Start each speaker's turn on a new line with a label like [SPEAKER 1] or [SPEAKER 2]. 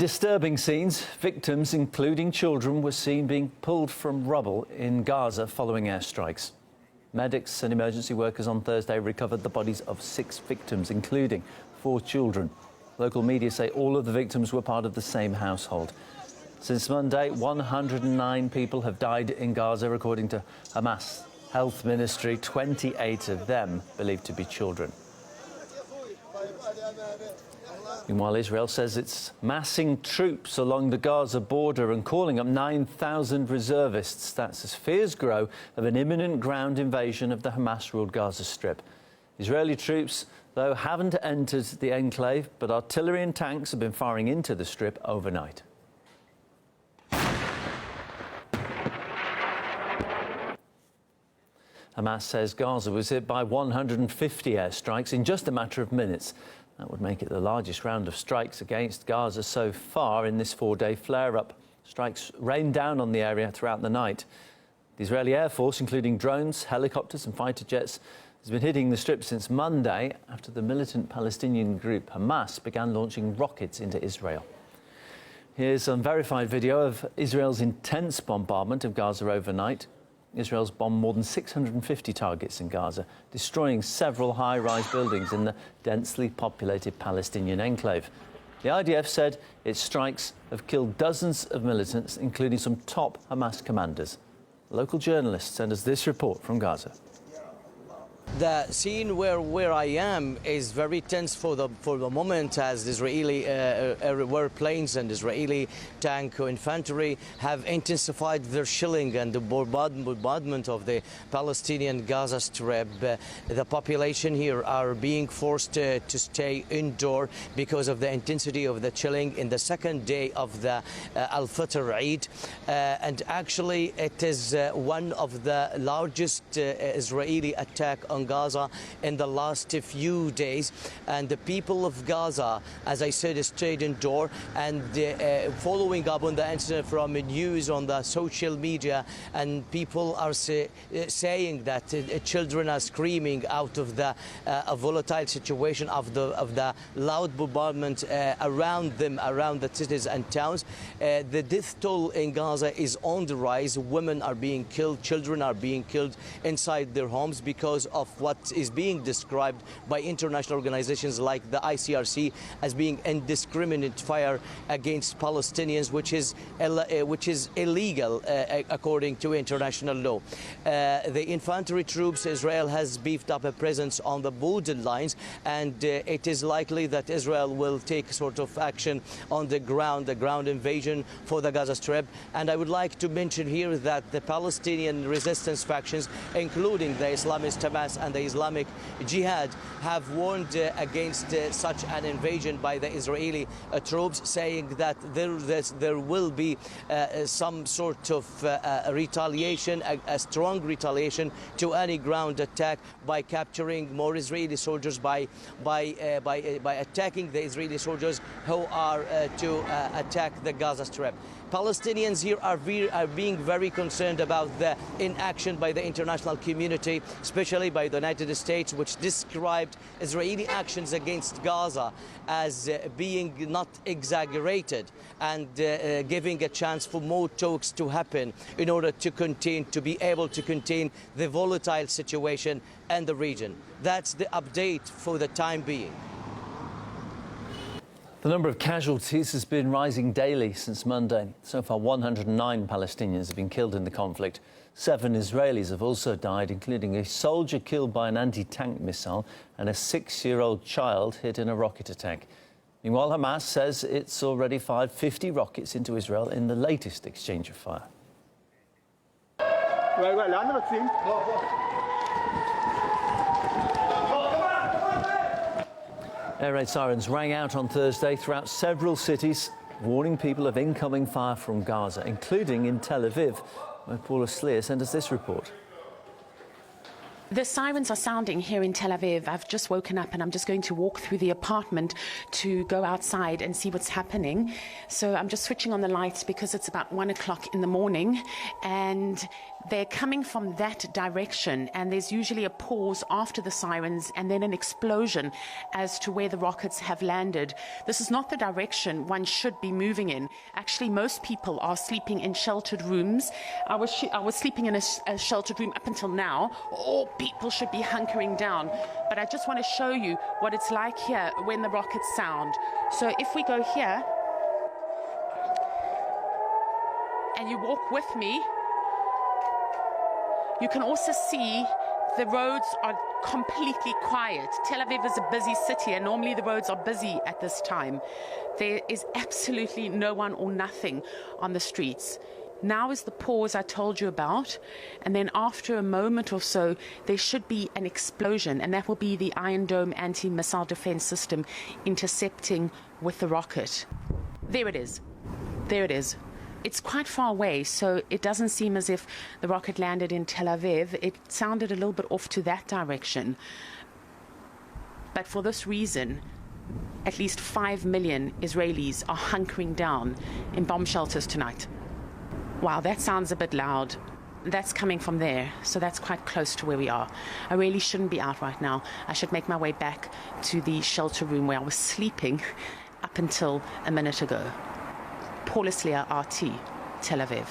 [SPEAKER 1] Disturbing scenes. Victims, including children, were seen being pulled from rubble in Gaza following airstrikes. Medics and emergency workers on Thursday recovered the bodies of 6 victims, including 4 children. Local media say all of the victims were part of the same household. Since Monday, 109 people have died in Gaza, according to Hamas Health Ministry, 28 of them believed to be children. Meanwhile, Israel says it's massing troops along the Gaza border and calling up 9,000 reservists. That's as fears grow of an imminent ground invasion of the Hamas-ruled Gaza Strip. Israeli troops, though, haven't entered the enclave, but artillery and tanks have been firing into the Strip overnight. Hamas says Gaza was hit by 150 airstrikes in just a matter of minutes. That would make it the largest round of strikes against Gaza so far in this 4-day flare-up. Strikes rained down on the area throughout the night. The Israeli Air Force, including drones, helicopters and fighter jets, has been hitting the Strip since Monday after the militant Palestinian group Hamas began launching rockets into Israel. Here's unverified video of Israel's intense bombardment of Gaza overnight. Israel's bombed more than 650 targets in Gaza, destroying several high-rise buildings in the densely populated Palestinian enclave. The IDF said its strikes have killed dozens of militants, including some top Hamas commanders. Local journalists send us this report from Gaza.
[SPEAKER 2] The scene where I am is very tense for the moment, as Israeli warplanes and Israeli tank infantry have intensified their shelling and the bombardment of the Palestinian Gaza Strip. The population here are being forced to stay indoor because of the intensity of the chilling in the second day of the Al-Fitr Eid, and actually it is one of the largest Israeli attack on Gaza in the last few days, and the people of Gaza, as I said, stayed indoor. And following up on the incident from news on the social media, and people are saying that children are screaming out of the volatile situation of the loud bombardment around them, around the cities and towns. The death toll in Gaza is on the rise. Women are being killed, children are being killed inside their homes because of what is being described by international organizations like the ICRC as being indiscriminate fire against Palestinians, which is illegal according to international law. The infantry troops, Israel has beefed up a presence on the border lines, and it is likely that Israel will take sort of action on the ground invasion for the Gaza Strip. And I would like to mention here that the Palestinian resistance factions, including the Islamist Hamas and the Islamic Jihad, have warned against such an invasion by the Israeli troops, saying that there will be some sort of retaliation, a strong retaliation to any ground attack by capturing more Israeli soldiers, by attacking the Israeli soldiers who are to attack the Gaza Strip. Palestinians here are being very concerned about the inaction by the international community, especially by the United States, which described Israeli actions against Gaza as being not exaggerated, and giving a chance for more talks to happen in order to be able to contain the volatile situation in the region. That's the update for the time being.
[SPEAKER 1] The number of casualties has been rising daily since Monday. So far, 109 Palestinians have been killed in the conflict. 7 Israelis have also died, including a soldier killed by an anti-tank missile and a 6-year-old child hit in a rocket attack. Meanwhile, Hamas says it's already fired 50 rockets into Israel in the latest exchange of fire. Air raid sirens rang out on Thursday throughout several cities, warning people of incoming fire from Gaza, including in Tel Aviv, where Paula Sleer sent us this report.
[SPEAKER 3] The sirens are sounding here in Tel Aviv. I've just woken up and I'm just going to walk through the apartment to go outside and see what's happening. So I'm just switching on the lights because it's about 1 o'clock in the morning, and They're coming from that direction, and there's usually a pause after the sirens and then an explosion as to where the rockets have landed. This is not the direction one should be moving in. Actually, most people are sleeping in sheltered rooms. I was sleeping in a sheltered room up until now. All people should be hunkering down. But I just want to show you what it's like here when the rockets sound. So if we go here, and you walk with me, you can also see the roads are completely quiet. Tel Aviv is a busy city, and normally the roads are busy at this time. There is absolutely no one or nothing on the streets. Now is the pause I told you about, and then after a moment or so, there should be an explosion, and that will be the Iron Dome anti-missile defense system intercepting with the rocket. There it is. There it is. It's quite far away, so it doesn't seem as if the rocket landed in Tel Aviv. It sounded a little bit off to that direction. But for this reason, at least 5 million Israelis are hunkering down in bomb shelters tonight. Wow, that sounds a bit loud. That's coming from there, so that's quite close to where we are. I really shouldn't be out right now. I should make my way back to the shelter room where I was sleeping up until a minute ago. Paula Slier, RT, Tel Aviv.